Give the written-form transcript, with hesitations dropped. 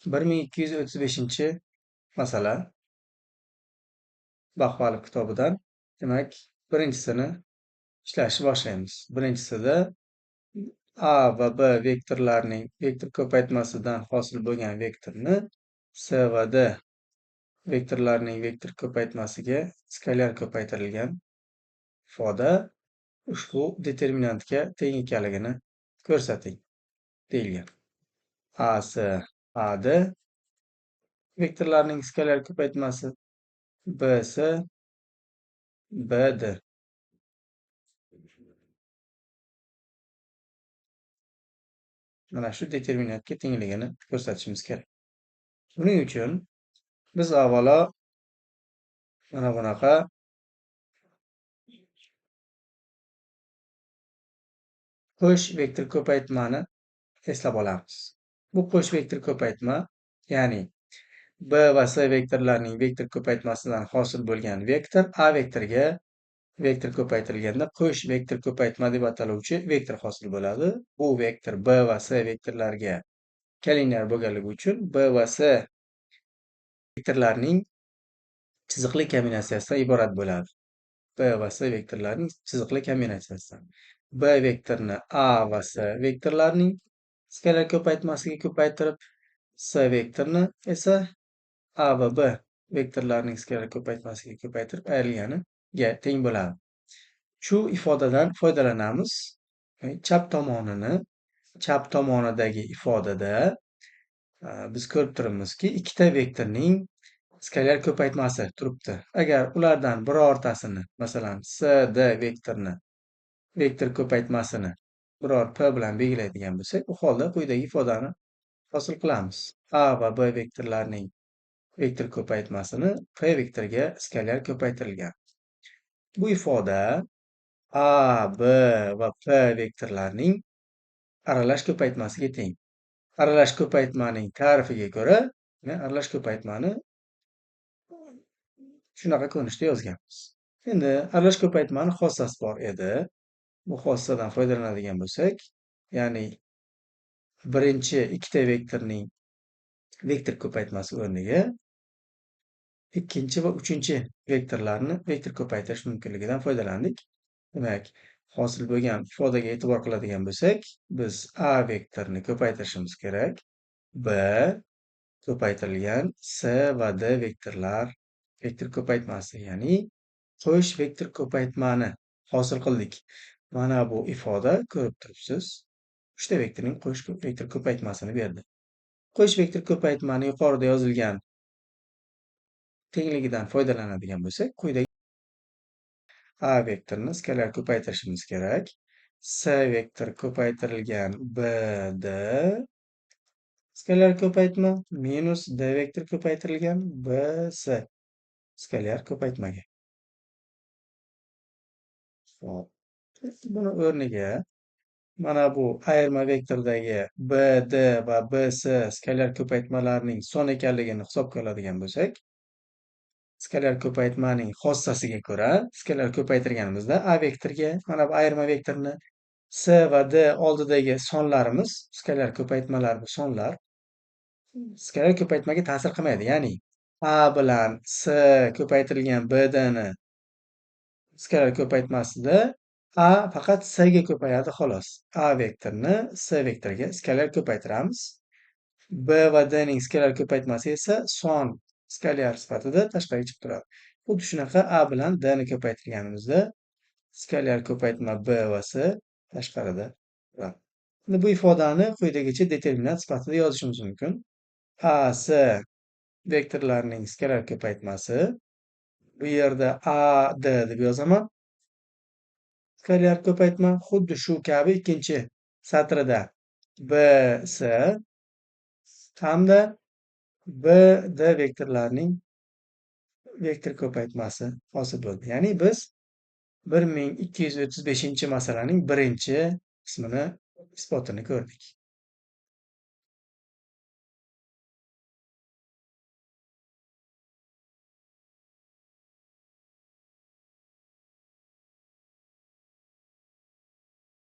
1235 masala Baquvvalov kitobidan. Demak, birinchisini ishlashni boshlaymiz. Birinchisida A va B vektorlarining vektor ko'paytmasidan hosil bo'lgan vektorni C va D vektorlarining vektor ko'paytmasiga skalyar ko'paytirilgan ifoda ushbu determinantga teng ekanligini ko'rsating deyilgan. AC AD vektorlarning skalyar ko'paytmasi BC BD. Mana shu determinantga tengligini ko'rsatishimiz kerak. Buning uchun biz avvalo mana bunaqa qo'sh vektor ko'paytmani eslab olamiz. Bu qo'sh vektor ko'paytma, ya'ni B va C vektorlarining vektor ko'paytmasidan hosil bo'lgan vektor A vektorga vektor ko'paytirilganda qo'sh vektor ko'paytma deb ataluvchi vektor hosil bo'ladi. Bu vektor B va C vektorlariga kollinear bo'lganligi uchun B va C vektorlarining chiziqli kombinatsiyasidan iborat bo'ladi. B va C vektorlarining chiziqli kombinatsiyasidan. B vektorini A va C vektorlarining skalar ko'paytmasiga ko'paytirib, C vektorini esa A va B vektorlarining skalar ko'paytmasiga ko'paytirib ayrilganiga teng bo'ladi. Shu ifodadan foydalanamiz. Chap tomonidagi ifodada biz ko'rib turibmizki, ikkita vektorning skalyar ko'paytmasi turibdi. Agar ulardan birortasini, masalan, C, D vektorini, vektor ko'paytmasini biror P bilan belgilaydigan bo'lsak, bu holda quyidagi ifodani hosil qilamiz. A va B vektorlarining vektor ko'paytmasini P vektoriga skalyar ko'paytirilgan. Bu ifoda A, B va P vektorlarining aralash ko'paytmasiga teng. Aralash ko'paytmaning ta'rifiga ko'ra, aralash ko'paytmani shunaqa ko'rinishda yozganmiz. Endi aralash ko'paytmani xossasi bor edi. Bu xossadan foydalanadigan bo'lsak, ya'ni birinchi ikkita vektorning vektor ko'paytmasi o'rniga ikkinchi va uchinchi vektorlarni vektor ko'paytirish mumkinligidan foydalandik. Demak, hosil bo'lgan ifodaga e'tibor qiladigan bo'lsak, biz A vektorini ko'paytirishimiz kerak. B ko'paytirilgan C va D vektorlar vektor ko'paytmasi, ya'ni qo'sh vektor ko'paytmani hosil qildik. Mana bu ifoda ko'rib turibsiz, uchta vektorning qo'sh vektor ko'paytmasini berdi. Qo'sh vektor ko'paytmani yuqorida yozilgan tengligidan foydalanadigan bo'lsak, quyidagi A vektorini skalar ko'paytirishimiz kerak. C vektor ko'paytirilgan BD skalar ko'paytma minus D vektor ko'paytirilgan BC skalar ko'paytmaga. Hop. Buni o'rniga mana bu ayirma vektordagi BD va BC skalar ko'paytmalarining son ekanligini hisobga oladigan bo'lsak, skalar ko'paytmaning xossasiga ko'ra skalar ko'paytirganimizda A vektorga mana bu ayirma vektorni C va D oldidagi sonlarimiz, skalar ko'paytmalar bu sonlar skalar ko'paytmaga ta'sir qilmaydi. Ya'ni A bilan C ko'paytirilgan BDni skalar ko'paytmasida A faqat C ga ko'payadi xolos. A vektorini C vektoriga skalar ko'paytiramiz. B va D ning skalar ko'paytmasi esa son skalyar sifatida tashqariga chiqib turadi. Xuddi shunaqa A bilan D ni ko'paytirganimizda skalyar ko'paytma B va C tashqarida turadi. Endi bu ifodani quyidagicha determinant sifatida yozishimiz mumkin. A, C vektorlarining skalar ko'paytmasi. Bu yerda A, D deb yozaman. Skalyar ko'paytma xuddi shu kabi ikkinchi satrida B, C hamda B, D vektorlarining vektor ko'paytmasi hosil bo'ldi. Ya'ni biz 1235-masalaning birinchi qismini isbotini ko'rdik.